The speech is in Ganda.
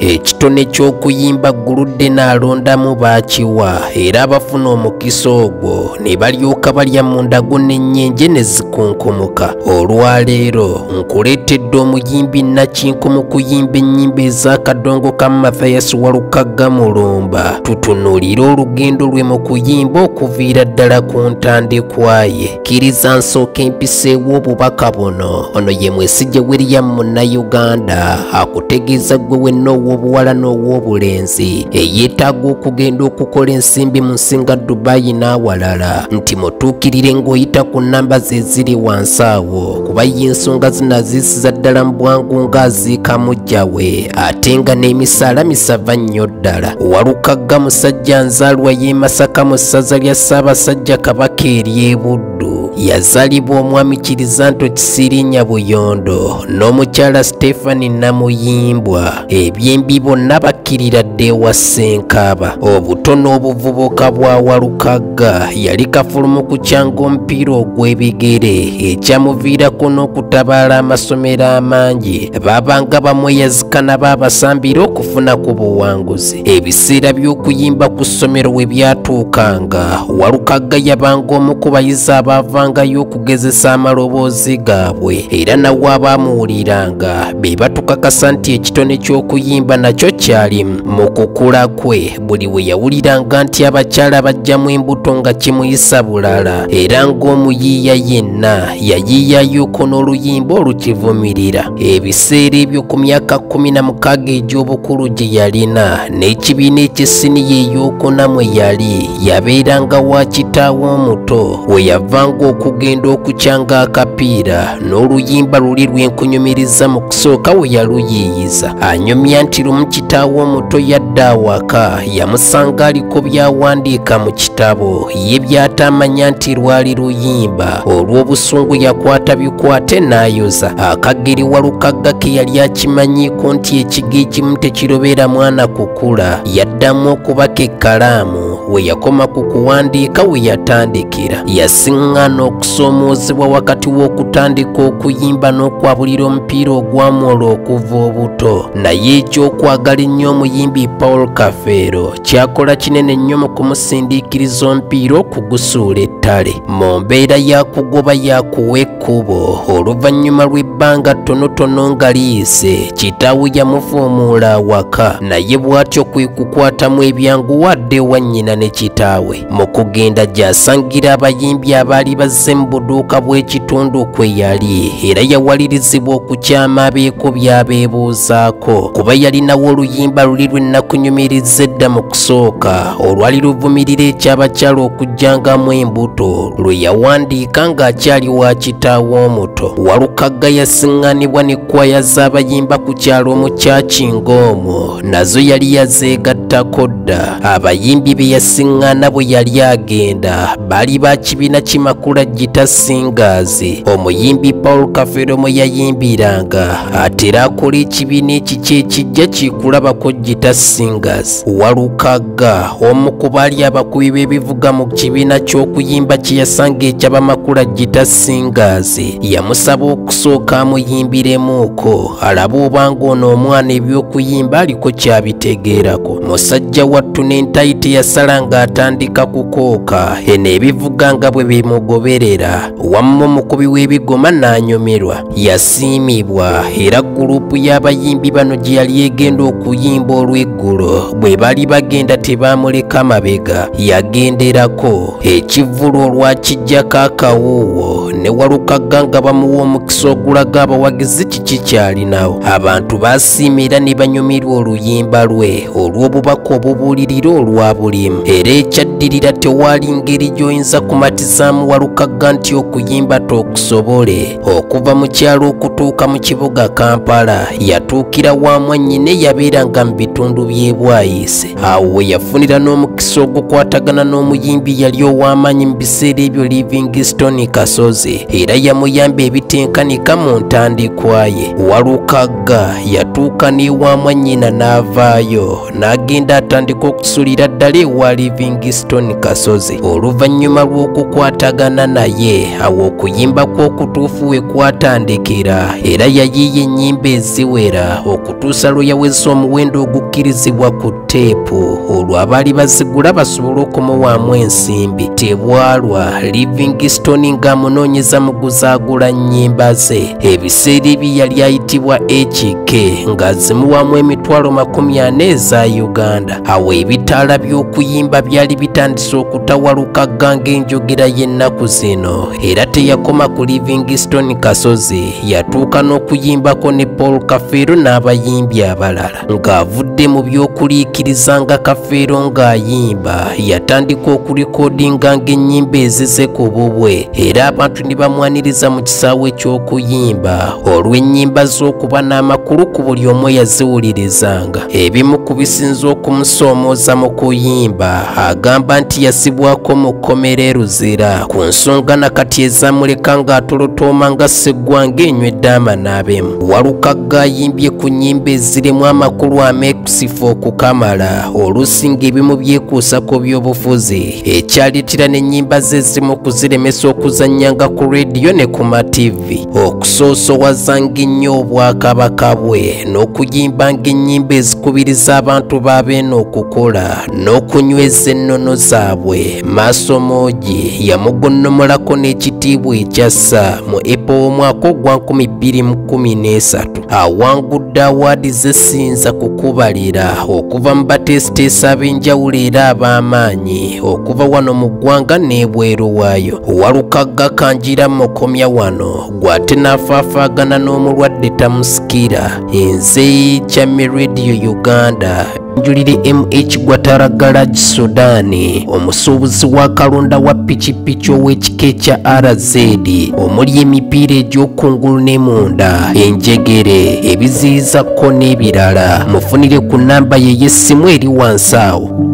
ekitone ky'okuyimba guludde n'alondamu baakiwa era abafuna omukisa ogwo ne balyoka balya mu ndago n'ennyenje ne zikunkumuka. Olwaleero nkuleetedde omuyimbi Nakinko mu kuyimba ennyimba ez'akadongo ka Mathias Walukagga Mulumba. Tutunuulire olugendo lwe mu kuyimba okuviira ddala ku ntandikwa ye. Kkiriza nsooka empiseewo obubaka buno. Ono ye Mwesigye William Munnayuganda akutegeeza ggwe wenna ow'obuwala n'ow'obulenzi eyeetaaga okugenda okukola ensimbi mu nsinga Dubai n'awalala nti mutuukirire ng'oyita ku nnamba ze ziri wansi awo kuba ye ensonga zino aziisiza ddala mu bwangu ng'aziika mujjawe ate nga n'emisaala misava nnyo ddala. Walukagga musajja nzaalwa y'e Masaka mu ssaza lya Ssaabasajja Kabaka ery'e Buddu. Yazaalibwa omwami Kirizanto Kisirinnya Buyondo n'omukyala Stephanie Namuyimbwa. Ebyembi bonna bakkirira dda ewa Ssenkaaba. Obuto n'obuvubuka bwa Walukagga yali kafulumu ku kyanga omupiira ogw'ebigere ekyamuviirako n'okutabaala amasomero amangi baabanga bamweyazikana baabasambira okufuna ku buwanguzi. Ebiseera by'okuyimba ku ssomero we byatuukanga Walukagga yabanga omu ku bayizi abaavangayo okugezesa amaloboozi gaabwe era nawe abaamuwuliranga be batukakasa nti ekitone ky'okuyimba nakyo kyalimu mu kukula kwe. Buli we yawuliranga nti abakyala bajjamu embuto nga kimuyisa bulala era ng'omuyiiya yenna yayiiyayoko n'oluyimba olukivumirira. Ebiseera ebyo ku myaka 16 egy'obukulu gye yalina n'ekibiina ekisiniya ey'okuna mwe yali yabeeranga wa kitaawe omuto we yavanga okugenda okukyanga akapiira n'oluyimba luli lwenkunyumiriza mu kusooka we yaluyiiyiza. Anyumya nti lumu kitaawe omuto yadda awaka yamusanga aliko byawandiika mu kitabo ye byatamanya nti lwali luyimba. Olw'obusungu yakwata bikwate n'ayoza. Akageri Walukagga ke yali akimanyiiko nti ekigo ekimu tekirobera mwana kukula yaddamu okubaka ekkalaamu we yakoma ku kuwandiika we yatandikira. Yasiŋŋaana okusoomoozebwa wakati w'okutandika okuyimba n'okwabulira omupiira ogwamwola okuva obuto. Naye ekyokwagala ennyo omuyimbi Paul Kafeero kyakola kinene nnyo mu kumusindiikiriza omupiira okugusuula ettale. Mu mbeera ya kugoba yakuwa ekkubo oluvannyuma lw'ebbanga ttonotono nga liyise kitaawe yamufuumuula awaka naye bw'atyo kwe kukwatamu ebyangu wadde ewa nnyina ne kitaawe. Mu kugenda gy'asangira abayimbi abaali bazze mu buduuka bw'ekitundu kwe yali era yawalirizibwa okukyama abeeko by'abeebuuzaako kuba yalinawo oluyimba luli lwe nnakunyumiriza edda mu kusooka olwali luvumirira ekyabakyala okujjangamu embuto lwe yawandiika ng'akyali wa kitaawe omuto. Walukagga yasiŋŋaanibwa n'ekkwaya z'abayimba ku kyalo mu Kyakingo omwo nazo yali yazeegattako dda. Abayimbi be yasiŋŋaana bwe yali agenda baali ba kibiina Kimakula Gita Singers. Omuyimbi Paul Kafeero mwe yayimbiranga ate era akola ekibiina ekiki ekijja kikulabako Gita Singers. Walukagga omu ku baali abakubi b'ebivuga mu kibiina ky'okuyimba kye yasanga eky'Abamakula Gita Singers yamusaba okusooka amuyimbiremuuko alabe obanga ono omwana eby'okuyimba aliko kyabitegeerako. Musajja wattu n'entayite yasala ng'atandika kukooka eno ebivuga nga bwe bimugoberera wamma omukubi w'ebigoma n'anyumirwa. Yasiimibwa era gurupu y'abayimbi bano gye yali egenda okuyimba olw'eggulo bwe baali bagenda tebaamuleka mabega yagenderako ekivvulu olwakijjako akawuuwo ne Walukagga nga bamuwa omukisa ogulaga abawagizi kiki kyalinawo. Abantu baasiimira ne banyumirwa oluyimba lwe olw'obubaka obubuulirira olwa bulimu era ekyaddirira tewaali ngeri gy'oyinza kumatizaamu Walukagga nti okuyimba tookusobole. Okuva mu kyalo okutuuka mu kibuga Kampala yatuukira wa mwannyine yabeeranga mu bitundu by'e Bwaise. Awo we yafunira n'omukisa ogukwatagana n'omuyimbi yali ow'amaanyi mu biseera ebyo Livingstone Kasozi era yamuyamba ebitenkanika mu ntandikwa ye. Walukagga yatuuka n'ewa mwannyina n'avaayo n'agenda atandika okusulira ddala ewa Livingstone Kasozi. Oluvannyuma lw'okukwatagana naye awo okuyimba kw'okutuufu we kwatandikira era yayiiya ennyimba eziwera okutuusa lwe yaweza omuwendo ogukkirizibwa ku teepu olwo abaali bazigula basobole okumuwaamu ensimbi. Tebwalwa Livingstone ng'amunoonyeza muguzi agula nnyimba ze. Ebiseera ebyo yali ayitibwa HK ng'azimuwaamu emitwalo 40 eza Uganda. Awo ebitaala by'okuyimba byali bitandise okutawaluka ng'enjogera y'ennaku zino, era teyakoma ku Livingstone Kasozi, yatuuka n'okuyimbako ne Paul Kafeero n'abayimbi abalala. Ng'avudde mu by'okuliikiriza nga Kafeero ng'ayimba, yatandika okulikodinga ng'ennyimba ezize ku bubwe, era abantu ne bamwaniriza mu kisaawe eky'okuyimba olw'ennyimba z'okuba n'amakulu ku buli omu yaziwulirizanga. Ebimu ku bisinza okumusoomooza mu kuyimba agamba nti yasibwako mu kkomera e Luzira ku nsonga nakati ezamuleka ng'atolotooma nga sseggwanga enywedde amanaabemu. Walukagga ayimbye ku nnyimba ezirimu amakulu ameekusifu okukamala, oluusi ng'ebimu byekuusako by'obufuzi, ekyaleetera n'ennyimba ze ezimu kuziremesa okuzannyanga ku rediyo ne ku mativi, okusoosowaza ng'ennyo obwakabaka bwe, n'okuyimba ng'ennyimba ezikubiriza abantu b'abeene okukola n'okunyweza ennono zaabwe. Maaso Mooji yamugonnomolako n'ekitiibwa ekyassa mu April omwaka ogwa 2013. Awangudde awaadi z'essinza kukubalira okuva mu bateesiteesi ab'enjawulo era ab'amaanyi okuva wano mu ggwanga n'ebweru waayo. Walukagga kanjira mukomya wano gw'ate n'afaafaagana n'omulwadde tamusikira. Nze Kyame Radio Uganda. Njulire MH Gwataragala Sudaani, omusuubuzi wa kalonda wa pikipiki ow'ekika ekya RZ, omuli emipiira egy'okungulu ne munda, enjegere, ebiziyiza ko n'ebirala. Mufunire ku nnamba ye y'essimu eri wansi awo.